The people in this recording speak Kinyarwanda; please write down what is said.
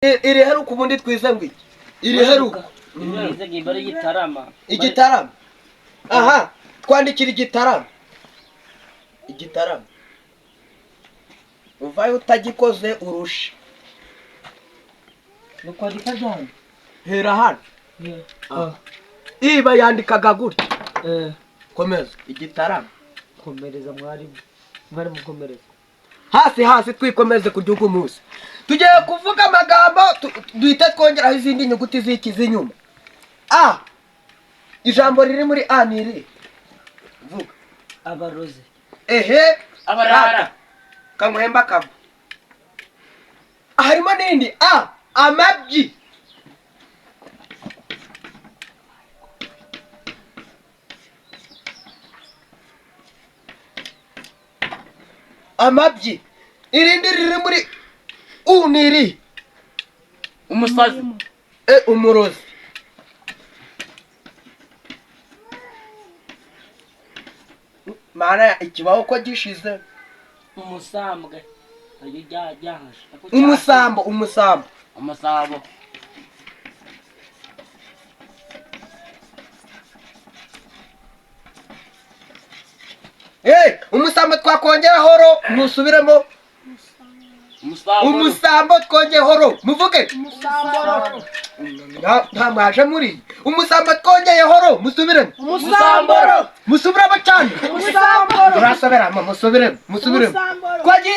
iri heruka ubundi twize ngo iki iri heruka Ize gimbari gitarama. Igitarama. Aha, twandikira igitarama. Uvaye utagikoze urusha. Nukwandika ryari? Hera hano. Iba yandikaga gutya. Komeza igitarama. Komereza mwarimu. Mwari mukomereza. Hasi twikomeze ku gihugu musi. Tugiye kuvuga amagambo duhita twongeraho izindi nyuguti zikiza inyuma. A. Ijambo riri muri A niri. Vuga. Abaroze. Ehe. Abarara. Kamuhemba kava. Harimo nindi A. Amabyi. Amabyi. Irindi riri muri U niri. Umusazi. Umurozi. Mana ikibaho ko gishize. Umusambwe. Ayo jyahaje. Umusambo. Amasabo. Umusambo twakongeraho ro musubiremo. Umusambo twongeyeho ro muvuge. Umusamboro. Nta mwaje muri. Umusambo twongeyeho ro musubiremo. Umusamboro. Musubiramo cyane. Umusamboro. Turasubiramo musubiremo. Twagiye